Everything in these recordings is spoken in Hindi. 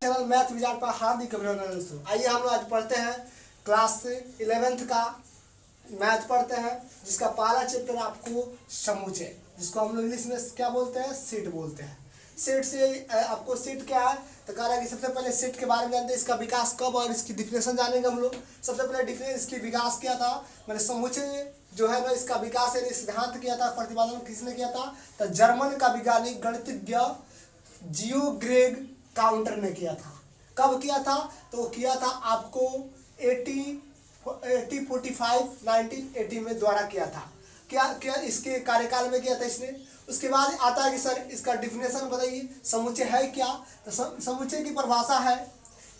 चैनल मैथ विजार्ड पर हार्दिक अभिनंदन दोस्तों। आइए हम लोग आज पढ़ते हैं क्लास 11th का मैथ पढ़ते हैं, जिसका पहला चैप्टर आपको समूचे, जिसको हम लोग इंग्लिश में क्या बोलते हैं, सेट बोलते हैं। सेट से आपको सेट क्या है तो कह रहा है कि सबसे पहले सेट के बारे में जानते हैं, इसका विकास कब और इसकी डिफिनेशन जानेंगे हम लोग। सबसे पहले डिफिनेशन इसकी विकास किया था, मैंने समूचे जो है ना इसका विकास यानी सिद्धांत किया था, प्रतिपादन किसने किया था, तो जर्मन का वैज्ञानिक गणितज्ञ जियोग्रेग काउंटर ने किया था। कब किया था तो किया था आपको 1980 में द्वारा किया था। क्या क्या इसके कार्यकाल में किया था इसने। उसके बाद आता है कि सर इसका डिफिनेशन बताइए, समुच्चय है क्या। तो समुच्चय की परिभाषा है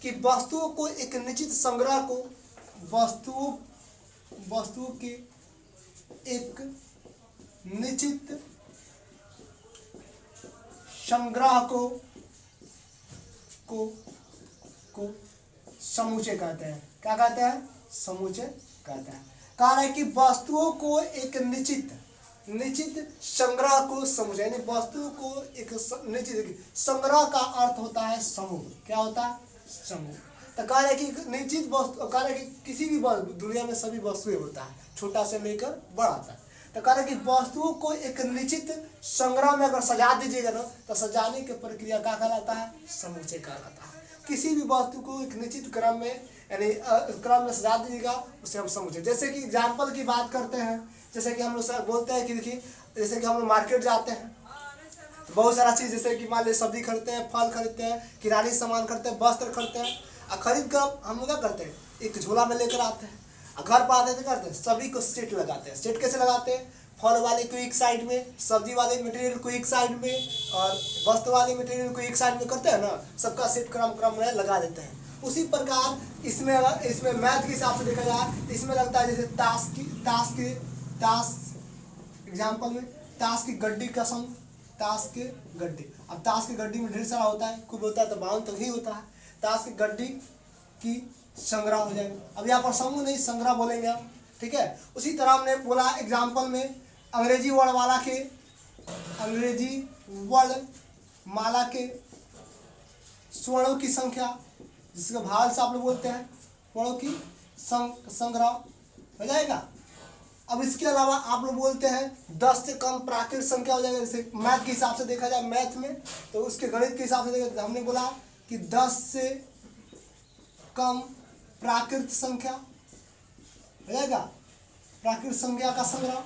कि वस्तुओं को एक निश्चित संग्रह को वस्तुओं के एक निश्चित संग्रह को समुच्चय कहते हैं। क्या कहते हैं, समुच्चय कहते हैं। कह रहा है कि वस्तुओं को एक निश्चित संग्रह को समुच्चय, यानी वस्तुओं को एक निश्चित संग्रह का अर्थ होता है समूह। क्या होता है, समूह। तो कह रहे कि निश्चित वस्तु, कह रहे कि किसी भी दुनिया में सभी वस्तुएं होता है, छोटा से लेकर बड़ा तक। तो कह रहे कि वस्तुओं को एक निश्चित संग्रह में अगर सजा दीजिएगा ना तो सजाने की प्रक्रिया क्या कहलाता है, समुच्चय कहलाता है। किसी भी वस्तु को एक निश्चित क्रम में यानी क्रम में सजा दीजिएगा उसे हम समुच्चय। जैसे कि एग्जाम्पल की बात करते हैं, जैसे कि हम लोग बोलते हैं कि देखिए जैसे कि हम लोग मार्केट जाते हैं तो बहुत सारा चीज़, जैसे कि मान लीजिए सब्जी खरीदते हैं, फल खरीदते हैं, किरानी सामान खरीदते हैं, वस्त्र खरीदते हैं, और खरीद कर हम लोग क्या करते हैं, एक झोला में लेकर आते हैं, घर पर आते थे करते हैं सभी को सेट लगाते हैं। सेट कैसे लगाते हैं, फल वाले को एक साइड में, सब्जी वाले मटेरियल को एक साइड में और वस्त्र वाले मटेरियल को एक साइड में करते हैं ना, सबका सेट क्रम में लगा देते हैं। उसी प्रकार इसमें मैथ के हिसाब से देखा जाए इसमें लगता है जैसे ताश एग्जाम्पल में ताश की गड्डी का सम, ताश के गड्डी। अब ताश की गड्डी में ढेर सारा होता है, खूब होता है तो बाउंड तक ही होता है। ताश की गड्डी की संग्रह हो जाएगा। अब यहाँ पर समूह नहीं संग्रह बोलेंगे आप, ठीक है। उसी तरह हमने बोला एग्जाम्पल में अंग्रेजी वर्णमाला के स्वर्णों की संख्या, जिसको भाल से आप लोग बोलते हैं, वर्णों की संग्रह हो जाएगा। अब इसके अलावा आप लोग बोलते हैं 10 से कम प्राकृत संख्या हो जाएगा। जैसे मैथ के हिसाब से देखा जाए, मैथ में तो उसके गणित के हिसाब से देखा, हमने बोला कि 10 से कम प्राकृत संख्या हो जाएगा, प्राकृत संख्या का संग्रह।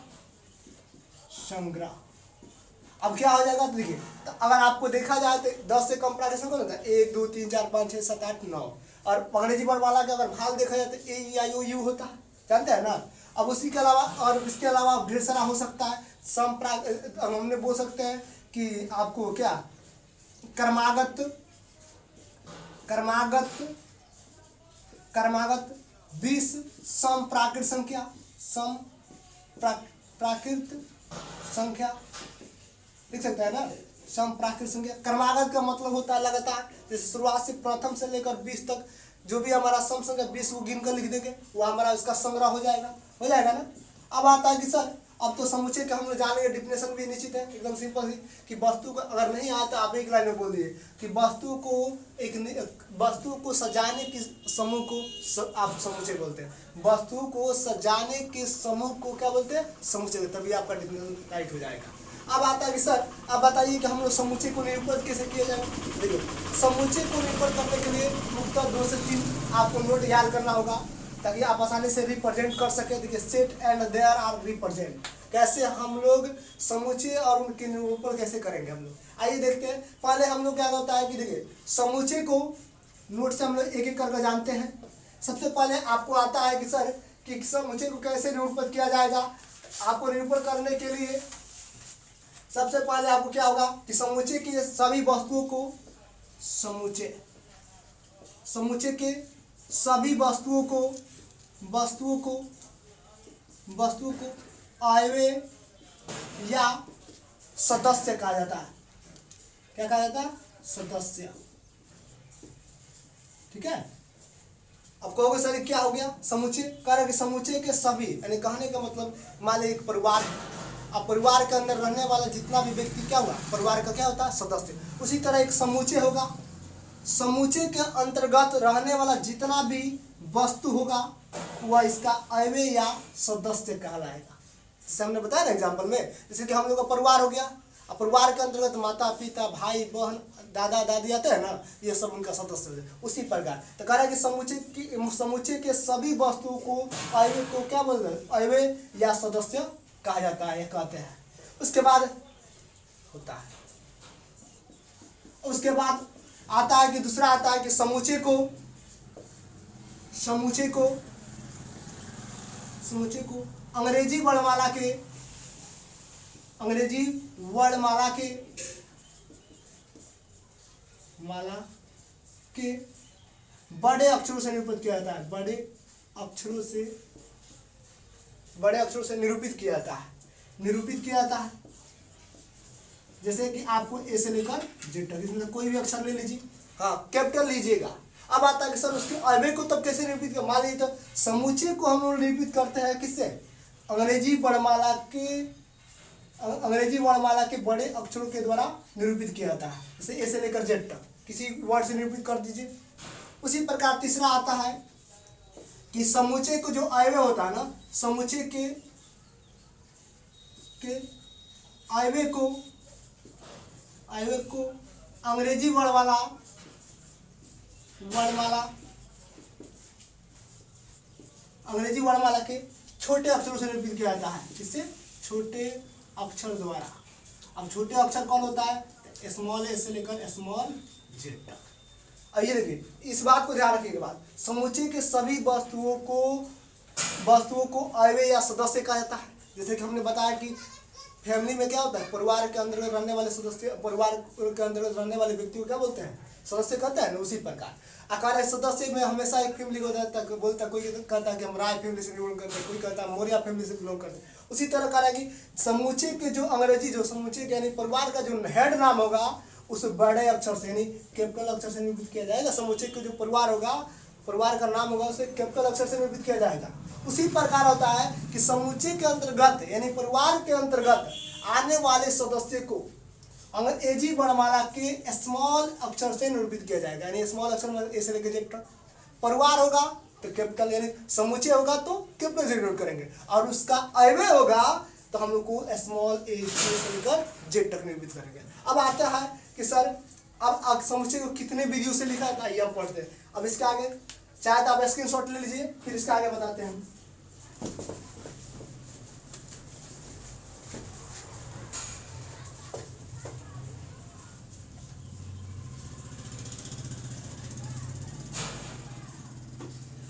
अब क्या हो जाएगा तो देखिए, तो अगर आपको देखा जाए तो 10 से कम प्राकृत संख्या होता है 1 2 3 4 5 6 7 8 9, और अंग्रेजी वर्णमाला का अगर भाग देखा जाए तो AEIOU होता है, जानते हैं ना। अब उसी के अलावा और इसके अलावा ढेर सारा हो सकता है। हमने बोल सकते हैं कि आपको क्या क्रमागत 20 सम प्राकृत संख्या लिख सकते हैं ना, सम प्राकृत संख्या। क्रमागत का मतलब होता है लगातार, जैसे शुरुआत से प्रथम से लेकर 20 तक जो भी हमारा सम संख्या 20 को गिन कर लिख देंगे वो हमारा उसका संग्रह हो जाएगा ना। अब आता है कि सर अब तो समुच्चय का हम लोग जानेंगे, डिफिनेशन भी निश्चित है, एकदम सिंपल ही कि वस्तु को अगर नहीं आता आप एक लाइन में बोल दिए कि वस्तु को सजाने के समूह को आप समुच्चय बोलते हैं। वस्तु को सजाने के समूह को क्या बोलते हैं, समुच्चय। तभी आपका डिफिनेशन राइट हो जाएगा। अब आता है कि सर अब बताइए कि हम लोग समुच्चय को निरूपण कैसे किया जाए। देखिए समुच्चय को निरूपण करने के लिए मुख्यतः 2 से 3 आपको नोट याद करना होगा ताकि आप आसानी से रिप्रेजेंट कर सके। देखिए set and there are represent, कैसे हम लोग समुच्चय और उनके निरूपण कैसे करेंगे हम लोग। आइए देखते हैं। पहले हम लोग क्या होता है कि देखिए समुच्चय को नोट से हम लोग एक एक करके जानते हैं। सबसे पहले आपको आता है कि सर कि समुच्चय को कैसे निरूपण किया जाएगा। आपको निरूपण करने के लिए सबसे पहले आपको क्या होगा कि समुच्चय की सभी वस्तुओं को समुच्चय के सभी वस्तुओं को अवयव या सदस्य कहा जाता है। क्या कहा जाता है, सदस्य, ठीक है। अब कहोगे सर क्या हो गया समुच्चय, कह रहे कि समुच्चय के सभी, यानी कहने का मतलब मान लीजिए एक परिवार, अब परिवार के अंदर रहने वाला जितना भी व्यक्ति क्या हुआ, परिवार का क्या होता है, सदस्य। उसी तरह एक समुच्चय होगा, समूचे के अंतर्गत रहने वाला जितना भी वस्तु होगा वह इसका अयवे या सदस्य कहलाएगा। जैसे हमने बताया ना एग्जाम्पल में, जैसे कि हम लोग का परिवार हो गया, अब परिवार के अंतर्गत माता पिता भाई बहन दादा दादी आते हैं ना, ये सब उनका सदस्य है। उसी प्रकार तो कह रहा है कि समुचे के सभी वस्तुओं को अयवे को क्या बोलते हैं, अयवे या सदस्य कहा जाता है, कहते हैं। उसके बाद होता है, उसके बाद आता है कि दूसरा आता है कि समूचे को अंग्रेजी वर्णमाला के बड़े अक्षरों से निरूपित किया जाता है, बड़े अक्षरों से निरूपित किया जाता है। जैसे कि आपको ए से लेकर जेड तक, इसमें कोई भी अक्षर ले लीजिए, हाँ कैपिटल लीजिएगा। अब आता है कि सर उसके अयवे को तब कैसे निरूपित कर, मान लीजिए तो समूचे को हम लोग निरूपित करते हैं किससे, अंग्रेजी वर्णमाला के बड़े अक्षरों के द्वारा निरूपित किया जाता है। जैसे ए से लेकर जेड तक किसी वर्ड से निरूपित कर दीजिए। उसी प्रकार तीसरा आता है कि समूचे को जो अयवे होता है ना, समूचे के अयवे को अंग्रेजी वर्णमाला के छोटे अक्षरों से निरूपित किया जाता है। किससे, छोटे अक्षर द्वारा। अब छोटे अक्षर कौन होता है, स्मॉल ए से लेकर स्मॉल जेड तक। अब ये देखिए, इस बात को ध्यान रखिए के बाद समूचे के सभी वस्तुओं को अयवे या सदस्य कहा जाता है। जैसे कि हमने बताया कि फैमिली में क्या होता है, परिवार के अंतर्गत रहने वाले व्यक्ति को क्या बोलते हैं, सदस्य कहते हैं ना। उसी प्रकार आकार सदस्य में हमेशा एक फैमिली को बोलता है, कोई कहता है कि हम राय फैमिली से बिलोंग करते हैं, कोई कहता है मौर्य फैमिली से बिलोंग करते हैं। उसी तरह कह रहा है कि समूचे के जो अंग्रेजी जो समूचे के यानी परिवार का जो हेड नाम होगा उस बड़े अक्षर से यानी कैपिटल अक्षर से निरूपित किया जाएगा। समूचे के जो परिवार होगा, परिवार का नाम होगा, उसे कैपिटल अक्षर से निरूपित किया जाएगा। उसी प्रकार होता है कि समूचे के अंतर्गत यानी परिवार के अंतर्गत आने वाले सदस्य को अंग्रेजी वर्णमाला के स्मॉल अक्षर से निरूपित किया जाएगा। यानी स्मॉल अक्षर में ए से लेकर जेड तक। परिवार होगा तो कैपिटल, यानी समूचे होगा तो कैपिटल से डिनोट करेंगे, और उसका अयवे होगा तो हम लोग को स्मॉल ए से लेकर जेड तक निरूपित करेंगे। अब आता है कि सर अब समूचे को कितने विधियों से लिखा था, ये हम पढ़ते हैं। अब इसके आगे चाहे तो आप स्क्रीनशॉट ले लीजिए, फिर इसके आगे बताते हैं।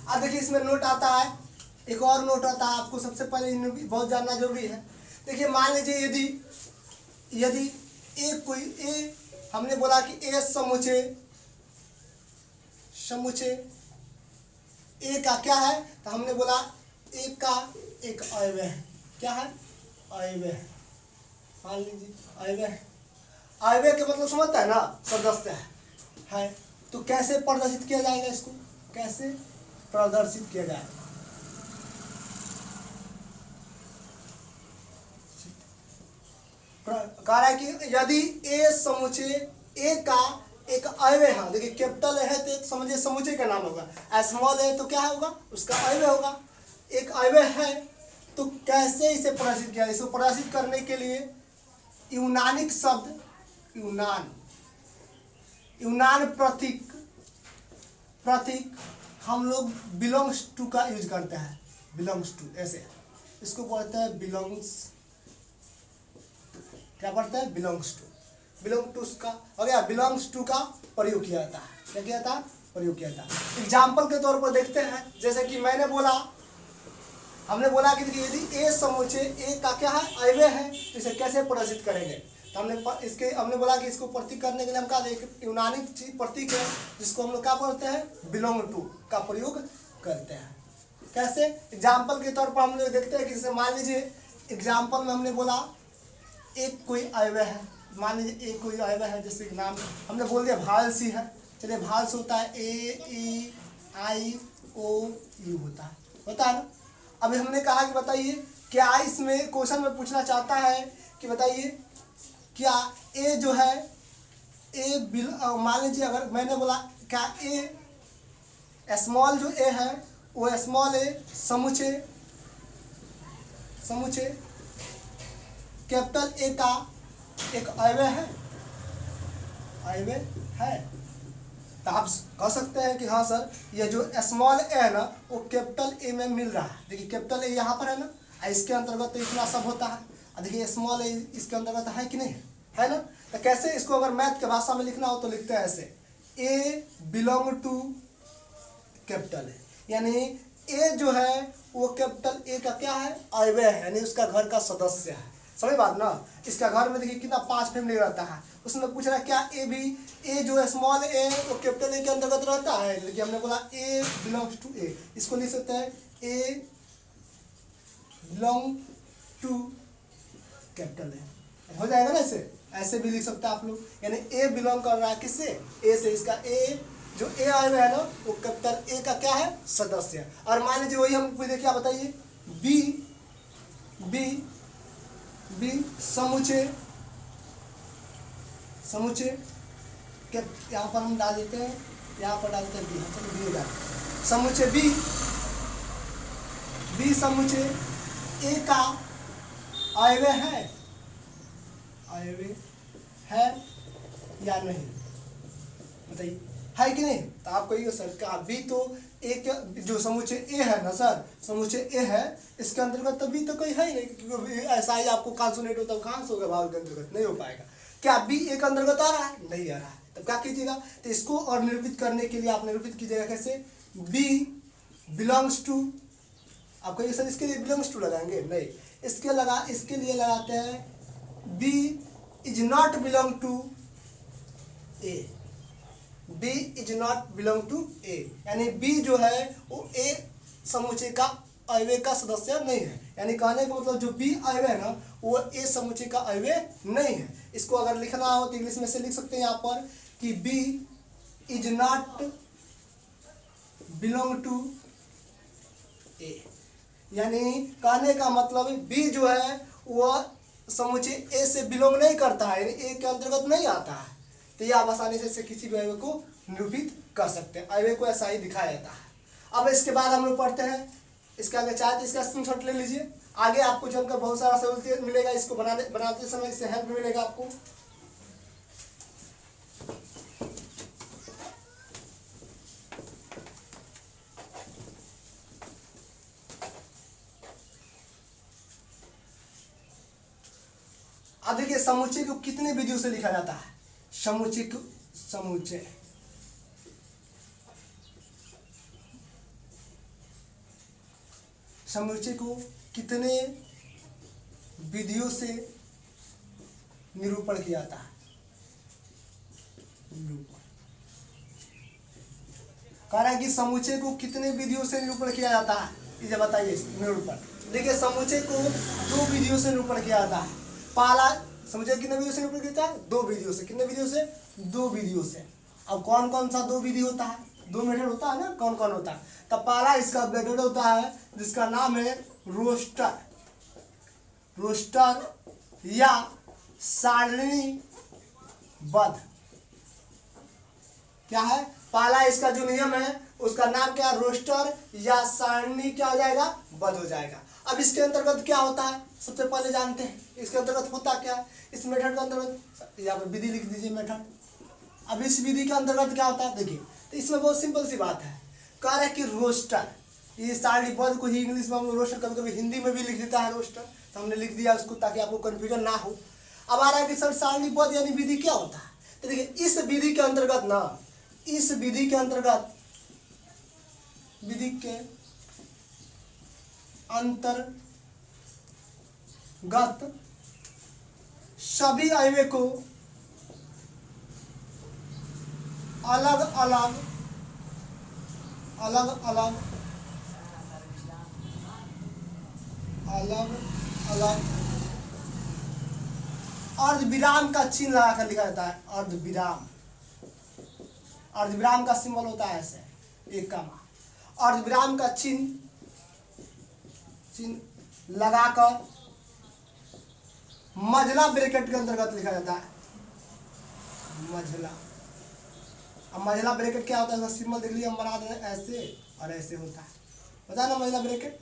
अब देखिए इसमें नोट आता है, एक और नोट आता है, आपको सबसे पहले बहुत जानना जरूरी है। देखिए मान लीजिए यदि हमने बोला कि ए समूचे ए का क्या है, तो हमने बोला ए का एक अयवे है। क्या है, अयवे है। मान लीजिए अयवे के मतलब समझता है ना, सदस्य है। तो कैसे प्रदर्शित किया जाएगा, इसको कैसे प्रदर्शित किया जाएगा। कह रहा है कि यदि ए समूचे ए का एक अयवे है, देखिए कैपिटल है तो समझिए समूचे का नाम होगा, स्मॉल है तो क्या होगा, उसका अयवे होगा। एक अयवे है तो कैसे इसे प्रदर्शित किया, इसको प्रदर्शित करने के लिए यूनानिक शब्द यूनान प्रतीक हम लोग बिलोंग्स टू का यूज करते हैं। बिलोंग्स टू ऐसे इसको बोलते हैं, क्या पढ़ते हैं, बिलोंग्स टू का हो गया। बिलोंग्स टू का प्रयोग किया जाता है। क्या किया था, प्रयोग किया था। एग्जाम्पल के तौर पर देखते हैं, जैसे कि हमने बोला कि यदि ए समूचे ए का क्या है, अयवे है, तो इसे कैसे प्रदर्शित करेंगे। तो हमने बोला कि इसको प्रतीक करने के लिए हम क्या, एक यूनानी प्रतीक है जिसको हम लोग क्या बोलते हैं, बिलोंग टू का प्रयोग करते हैं। कैसे, एग्जाम्पल के तौर पर हम लोग देखते हैं कि जैसे मान लीजिए एग्जाम्पल में हमने बोला एक कोई अयवे है, मान लीजिए एक कोई अयवे है, जैसे नाम हमने बोल दिया भाल सी है। चलिए भाल से होता है ए ई आई ओ यू होता है ना। अभी हमने कहा कि बताइए क्या इसमें क्वेश्चन में पूछना चाहता है कि बताइए क्या ए जो है, ए मान लीजिए अगर मैंने बोला क्या ए स्मॉल जो ए है वो स्मॉल ए समुच्चय कैपिटल ए का एक अवयव है। तो आप कह सकते हैं कि हाँ सर ये जो स्मॉल ए है ना वो कैपिटल ए में मिल रहा है। देखिए कैपिटल ए यहाँ पर है ना, इसके अंतर्गत तो इतना सब होता है। देखिए स्मॉल ए इसके अंतर्गत है कि नहीं है ना। तो कैसे इसको अगर मैथ के भाषा में लिखना हो तो लिखते हैं ऐसे, ए बिलोंग टू कैपिटल ए, यानी ए जो है वो कैपिटल ए का क्या है, अवयव है, यानी उसका घर का सदस्य है। समझ बात ना। इसका घर में देखिए कितना 5 फैमिली रहता है, उसमें पूछ रहा है क्या ए भी, ए जो है स्मॉल ए वो कैपिटल ए के अंतर्गत रहता है। देखिए हमने बोला ए बिलोंग्स टू ए, इसको लिख सकते हैं ए बिलोंग टू कैपिटल ए, हो जाएगा ना। ऐसे भी लिख सकते हैं आप लोग, यानी ए बिलोंग कर रहा है किससे, ए से। इसका ए जो ए आया है ना वो कैपिटल ए का क्या है, सदस्य। और मान लीजिए वही हम देखिए क्या बताइए, बी समुच्चय यहाँ पर हम डाल देते हैं, यहाँ पर डालते हैं बी, चलो बी डाल समुच्चय बी समुच्चय ए का अवयव है या नहीं, बताइए है कि नहीं। तो आपको ये सर का बी तो एक जो समुच्चय ए है ना सर, समुच्चय ए है, इसके अंतर्गत तो बी तो कोई है ही नहीं, क्योंकि ऐसा ही आपको कॉन्सोनेंट होता है कहाँ से होगा, भाव के अंतर्गत नहीं हो पाएगा। क्या बी एक अंतर्गत आ रहा है, नहीं आ रहा है, तब क्या कीजिएगा, तो इसको और निरूपित करने के लिए आप निरूपित कीजिएगा कैसे, बी बिलोंग्स टू, आपको ये सर इसके लिए बिलोंग्स टू लगाएंगे नहीं, इसके लिए लगाते हैं B is not belong to A, B is not belong to A, यानी बी जो है वो ए समुच्चय का अवयव का सदस्य नहीं है। यानी कहने का मतलब जो बी अवयव है ना वो ए समुच्चय का अवयव नहीं है। इसको अगर लिखना हो तो इंग्लिश में से लिख सकते हैं यहाँ पर कि B is not belong to A, यानी कहने का मतलब बी जो है वह समुच्चय ए से बिलोंग नहीं करता है, यानी ए के अंतर्गत नहीं आता है। तो ये आप आसानी से किसी भी अवयव को निरूपित कर सकते हैं, अवयव को ऐसा ही दिखाया जाता है। अब इसके बाद हम लोग पढ़ते हैं, इसके आगे चाहे तो इसका स्क्रीनशॉट ले लीजिए, आगे आपको चलकर बहुत सारा सहूलियत मिलेगा, इसको बनाते समय इससे हेल्प मिलेगा आपको। अब देखिए समुच्चय को कितने विधियों से लिखा जाता है, समुच्चय को कितने विधियों से निरूपण किया जाता है, कह रहा है कि समुच्चय को कितने विधियों से निरूपण किया जाता है, इसे बताइए निरूपण। देखिए समुच्चय को 2 विधियों से निरूपण किया जाता है। पहला समुच्चय कितने विधियों से निरूपण किया जाता है, 2 विधियों से। कितने विधियों से, 2 विधियों से। अब कौन कौन सा 2 विधि होता है, 2 मेथड होता है ना, कौन कौन होता है। तो पहला इसका मेथड होता है जिसका नाम है रोस्टर या सारणीबद्ध। क्या है, पहला इसका जो नियम है उसका नाम क्या है, रोस्टर या सारणी क्या हो जाएगा, बद्ध हो जाएगा। अब इसके अंतर्गत क्या होता है, सबसे पहले जानते हैं इसके अंतर्गत होता क्या है। इस मेथड के अंतर्गत यहाँ पर विधि लिख दीजिए मेथड। अब इस विधि के अंतर्गत क्या होता है देखिए, तो इसमें बहुत सिंपल सी बात है, कह रहे कि रोस्टर, ये सारणीबद्ध को ही इंग्लिश में हम लोग रोस्टर, कभी कभी हिंदी में भी लिख देता है रोस्टर, तो हमने लिख दिया उसको ताकि आपको कन्फ्यूजन ना हो। अब आ रहा है कि सर सारणीबद्ध यानी विधि क्या होता है, तो देखिए इस विधि के अंतर्गत ना, इस विधि के अंतर्गत सभी अवयव को अलग अलग अर्धविराम का चिन्ह लगाकर लिखा जाता है। अर्धविराम का सिंबल होता है ऐसे, एक कमा, अर्धविराम का चिन्ह लगाकर मझला ब्रैकेट के अंतर्गत लिखा जाता है, मझला। अब मझला ब्रैकेट क्या होता है, इसका सिंबल देख लीजिए, हम बना दें ऐसे और ऐसे होता है, पता है ना मझला ब्रैकेट।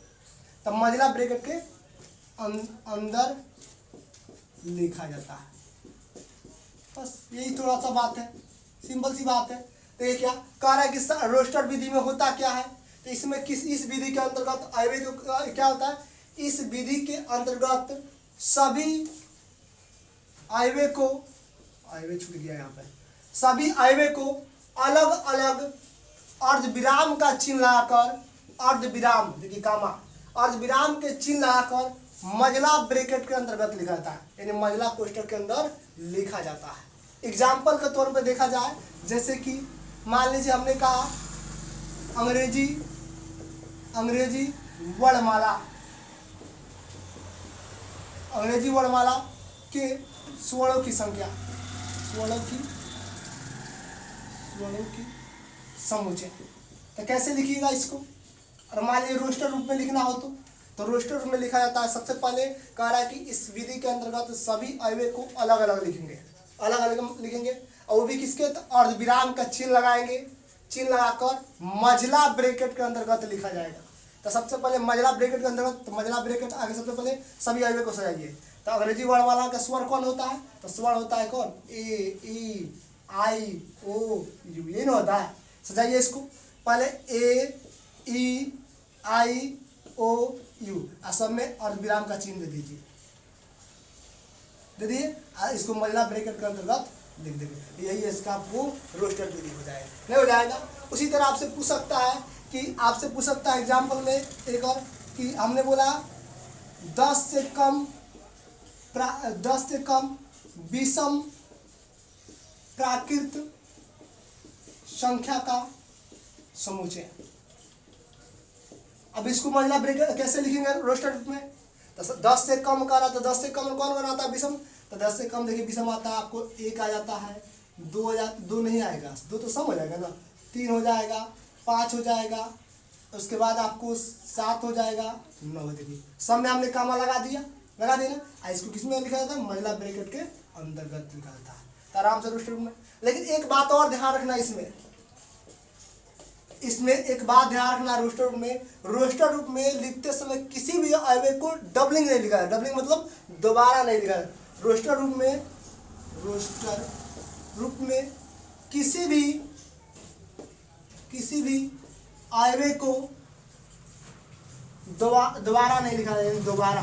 तब मझला ब्रैकेट के अंदर लिखा जाता है, बस यही थोड़ा सा बात है, सिंपल सी बात है। तो ये क्या कह रहा है कि रोस्टर विधि में होता क्या है, तो इसमें इस विधि के अंतर्गत आयवे क्या होता है, इस विधि के अंतर्गत सभी आयवे को, आयवे छूट गया यहाँ पे, सभी आयवे को अलग अलग अर्धविराम का चिन्ह लगाकर, अर्धविराम देखिए कामा, अर्धविराम के चिन्ह लगाकर मझला ब्रैकेट के अंतर्गत लिखा जाता है, यानी मझला कोष्ठक के अंदर लिखा जाता है। एग्जाम्पल के तौर पर देखा जाए, जैसे कि मान लीजिए हमने कहा अंग्रेजी वर्णमाला, अंग्रेजी वर्णमाला के स्वरों की संख्या, स्वरों की समुच्चय, तो कैसे लिखिएगा इसको। और मान लीजिए रोस्टर रूप में लिखना हो तो रोस्टर रूप में लिखा जाता है। सबसे पहले कह रहा है कि इस विधि के अंतर्गत सभी अयवे को अलग अलग लिखेंगे, अलग अलग लिखेंगे, और वो भी किसके, तो अर्धविराम का चिन्ह लगाएंगे, चिन्ह लगाकर मझला ब्रैकेट के अंतर्गत लिखा जाएगा। तो सबसे पहले मझला ब्रैकेट के अंतर्गत, तो मझला ब्रैकेट आगे सबसे पहले सभी अयवे को सजाइए। तो अंग्रेजी वर्णमाला का स्वर कौन होता है, तो स्वर होता है कौन, ए ई आई ओ यू, ये ना होता है। सजाइए इसको, पहले ए ई आई ओ यू, सब में अर्धविराम का चिन्ह दे दीजिए, दे दिए, इसको मझला ब्रैकेट के अंतर्गत लिख देंगे, यही इसका आपको रोस्टर विधि हो जाएगा, नहीं हो जाएगा। उसी तरह आपसे पूछ सकता है कि एग्जाम्पल में एक और, कि हमने बोला 10 से कम विषम प्राकृत संख्या का समुच्चय। अब इसको मझला ब्रैकेट कैसे लिखेंगे रोस्टर रूप में, तो 10 से कम का रहा, तो 10 से कम कौन बनाता है, विषम। तो 10 से कम देखिए विषम आता है आपको 1 आ जाता है, 2 2 नहीं आएगा, 2 तो सम हो जाएगा ना, 3 हो जाएगा, 5 हो जाएगा, उसके बाद आपको 7 हो जाएगा, 9 हो जाएगी। सब में हमने कामा लगा दिया ना। इसको किस में लिखा जाता है, मझला ब्रैकेट के अंतर्गत लिखा जाता है, तो आराम से रोस्टर रूप में। लेकिन एक बात और ध्यान रखना, इसमें एक बात ध्यान रखना, रोस्टर रूप में लिखते समय किसी भी अयवे को डबलिंग नहीं लिखा है, डबलिंग मतलब दोबारा नहीं लिखा है। रोस्टर रूप में किसी भी अयवे को दोबारा नहीं लिखा जाता,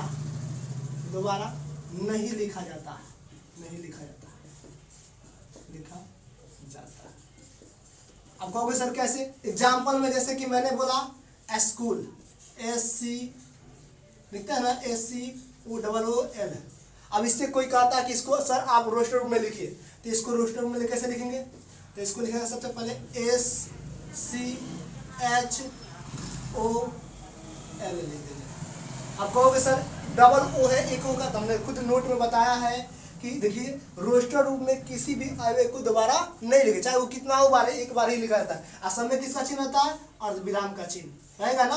दोबारा नहीं लिखा जाता है, लिखा जाता है। अब कहोगे सर कैसे, एग्जाम्पल में जैसे कि मैंने बोला स्कूल, SC लिखते हैं ना, SCOOL। अब इससे कोई कहता है कि इसको सर आप रोस्टर रूप में लिखिए, तो इसको रोस्टर रूप में कैसे लिखेंगे, तो इसको लिखेंगे सबसे पहले SCHOOL लिख देंगे। अब कहोगे सर डबल ओ है, एक होगा, तो हमने खुद नोट में बताया है कि देखिए रोस्टर रूप में किसी भी अयवे को दोबारा नहीं लिखे, चाहे वो कितना हो बार, एक बार ही लिखा जाता है। असम में किसका चिन्ह होता है, अर्धविराम का चिन्ह रहेगा ना,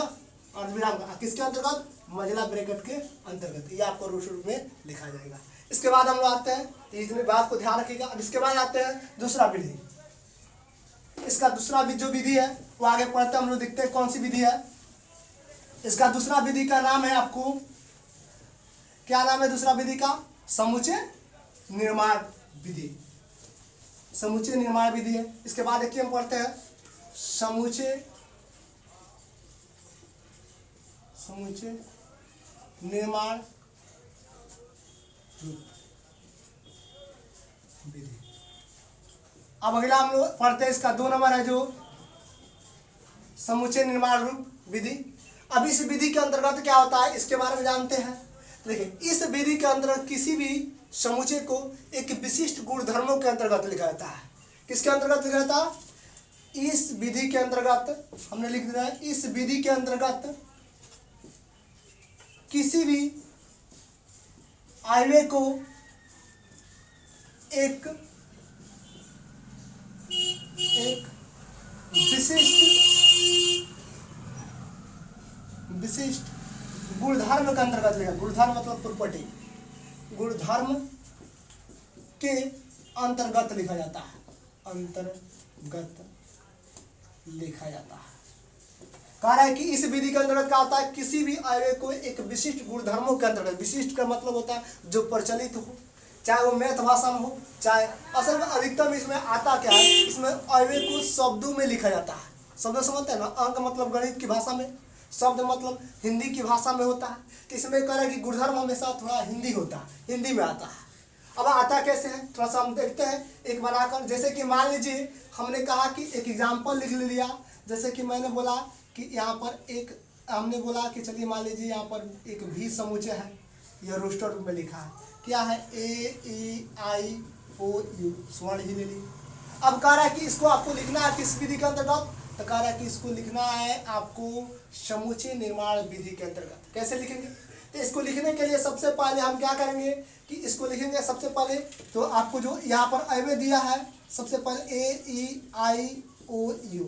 अर्धविराम का, किसके अंतर्गत, मझला ब्रैकेट के अंतर्गत, ये आपको रोस्टर रूप में लिखा जाएगा। इसके बाद हम लोग आते हैं, तो इतनी बात को ध्यान रखिएगा। अब इसके बाद आते हैं दूसरा विधि। इसका दूसरा जो विधि है वो आगे पढ़ते हैं हम लोग, देखते हैं कौन सी विधि है। इसका दूसरा विधि का नाम है, आपको क्या नाम है दूसरा विधि का, समुच्चय निर्माण विधि, समुच्चय निर्माण विधि है। इसके बाद देखिए हम पढ़ते हैं समुच्चय निर्माण विधि। अब अगला हम लोग पढ़ते हैं, इसका 2 नंबर है जो समुच्चय निर्माण रूप विधि। अब इस विधि के अंतर्गत क्या होता है, इसके बारे में जानते हैं। देखिए इस विधि के अंतर्गत किसी भी समुच्चय को एक विशिष्ट गुणधर्मों के अंतर्गत लिखा जाता है। किसके अंतर्गत लिखा जाता है, इस विधि के अंतर्गत, हमने लिख दिया है, इस विधि के अंतर्गत किसी भी अयवे को एक विशिष्ट गुणधर्म के अंतर्गत लिखा, गुणधर्म मतलब प्रॉपर्टी, गुणधर्म के अंतर्गत लिखा जाता है। अंतर्गत लिखा जाता है। कह रहा है कि इस विधि के अंतर्गत क्या होता है, किसी भी अवयव को एक विशिष्ट गुणधर्मों के अंतर्गत, विशिष्ट का मतलब होता है जो प्रचलित हो, चाहे वो मैथ भाषा में हो, चाहे असल में अधिकतम इसमें आता क्या है, इसमें अवयव को शब्दों में लिखा जाता है। शब्द समझते हैं ना, अंक मतलब गणित की भाषा में, शब्द मतलब हिंदी की भाषा में होता है। तो इसमें कह रहा है कि गुणधर्म हमेशा थोड़ा हिंदी होता है, हिंदी में आता है। अब आता कैसे है थोड़ा सा हम देखते हैं एक बनाकर। जैसे कि मान लीजिए हमने कहा कि एक एग्जाम्पल लिख लिया, जैसे कि मैंने बोला कि यहाँ पर एक, हमने बोला कि चलिए मान लीजिए यहाँ पर एक भी समुच्चय है, यह रोस्टर रूप में लिखा है, क्या है AEIOU, स्वर्ण ही ले ली। अब कह रहा है कि इसको आपको लिखना है किस विधि के अंतर्गत, तो कह रहा है कि इसको लिखना है आपको समुच्चय निर्माण विधि के अंतर्गत। कैसे लिखेंगे, तो इसको लिखने के लिए सबसे पहले हम क्या करेंगे कि इसको लिखेंगे सबसे पहले, तो आपको जो यहाँ पर अवयव दिया है सबसे पहले AEIOU,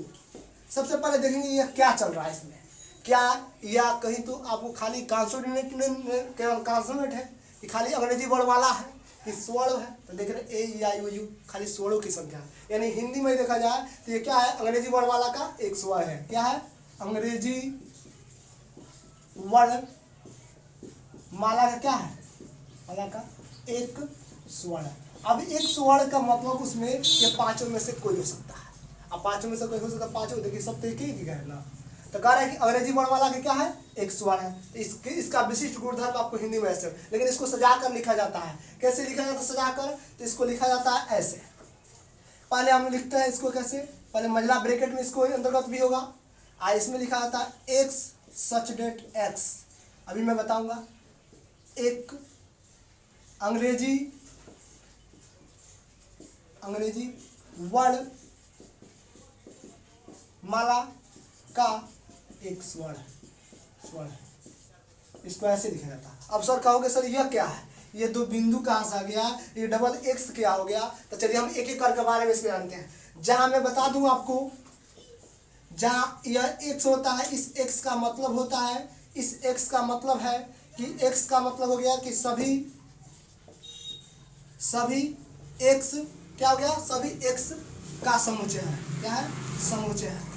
सबसे पहले देखेंगे यह क्या चल रहा है इसमें, क्या या कहीं तो आपको खाली कॉन्सोनेंट है कि खाली अंग्रेजी वर्ण वाला है कि स्वर्ण है, तो देख रहे AEIOU खाली स्वरों की संख्या है। यानी हिंदी में देखा जाए तो ये क्या है, अंग्रेजी वर्ण वाला का एक स्वर है, क्या है, अंग्रेजी वर्ण माला का क्या है, माला का एक स्वर्ण है। अब एक स्वर्ण का मतलब उसमें ये पांचों में से कोई हो सकता है। अब पांचों में से कोई हो सकता है, पांचों देखिए सब तो एक ही है ना। तो कह रहा है कि अंग्रेजी वर्ण वाला का क्या है, एक स्वर्ण है। तो इसका विशिष्ट गुणधर्म आपको हिंदी में ऐसे, लेकिन इसको सजाकर लिखा जाता है। कैसे लिखा जाता है सजाकर, तो इसको लिखा जाता है ऐसे। पहले हम लिखते हैं इसको कैसे, पहले महिला ब्रैकेट में इसको अंतर्गत भी होगा, और इसमें लिखा जाता है एक्स सच डेट एक्स। अभी मैं बताऊंगा, एक अंग्रेजी वर्ण माला का एक स्वर्ण, इसको ऐसे लिखा जाता है। अब सर कहोगे सर यह क्या है, ये दो बिंदु कहाँ से आ गया, ये डबल एक्स क्या हो गया, तो चलिए हम एक एक करके बारे में इसमें जानते हैं। जहां मैं बता दूं आपको, जहां यह एक्स होता है, इस एक्स का मतलब होता है, इस एक्स का मतलब है कि एक्स का मतलब हो गया कि सभी एक्स क्या हो गया, सभी एक्स का समुच्चय है। क्या है, समुच्चय है।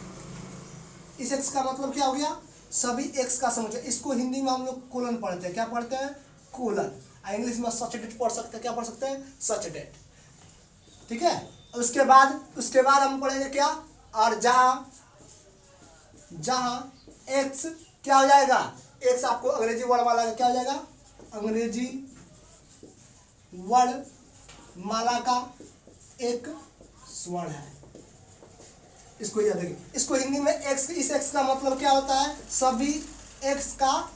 इस एक्स का मतलब क्या हो गया, सभी एक्स का समुच्चय। इसको हिंदी में हम लोग कोलन पढ़ते हैं, क्या पढ़ते हैं, कोलन। इंग्लिश में सच डेट पढ़ सकते हैं, क्या पढ़ सकते हैं, सच डेट। ठीक है, उसके बाद हम पढ़ेंगे क्या, और जहां एक्स क्या हो जाएगा, एक्स आपको अंग्रेजी वर्ण वाला का क्या हो जाएगा, अंग्रेजी वर्ण माला का एक स्वर्ण है। इसको याद रखिए, इसको हिंदी में एक्स, इस एक्स का मतलब क्या होता है, सभी एक्स का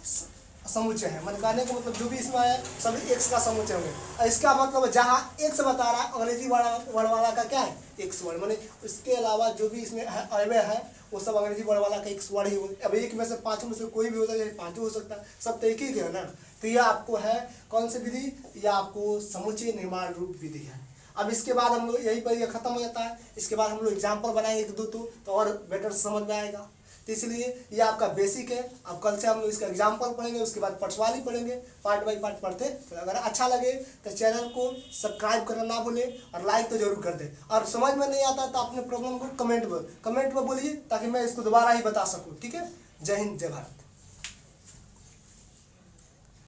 समुच्चय है। मन कहने का मतलब जो भी इसमें आया सभी एक्स का समुच्चय होंगे। इसका मतलब जहां एक्स बता रहा है अंग्रेजी वर्ण वाला का क्या है, एक स्वर्ण, माने इसके अलावा जो भी इसमें अवयव है वो सब अंग्रेजी वर्ण वाला का एक स्वर्ण ही हो। अब एक में से पांचों में से कोई भी होता है, पांचों हो सकता है, सब तो एक ही है ना। तो यह आपको है कौन सी विधि, यह आपको समुच्चय निर्माण रूप विधि है। अब इसके बाद हम लोग यहीं पर यह खत्म हो जाता है। इसके बाद हम लोग एग्जाम्पल बनाएंगे एक दो तो और बेटर समझ में आएगा। तो इसलिए ये आपका बेसिक है। अब कल से हम लोग इसका एग्जाम्पल पढ़ेंगे, उसके बाद पटवाली पढ़ेंगे, पार्ट बाई पार्ट पढ़ते। तो अगर अच्छा लगे तो चैनल को सब्सक्राइब करना ना भूले और लाइक तो जरूर कर दे। और समझ में नहीं आता तो अपने प्रॉब्लम को कमेंट में बोलिए, ताकि मैं इसको दोबारा ही बता सकूँ। ठीक है, जय हिंद, जय भारत।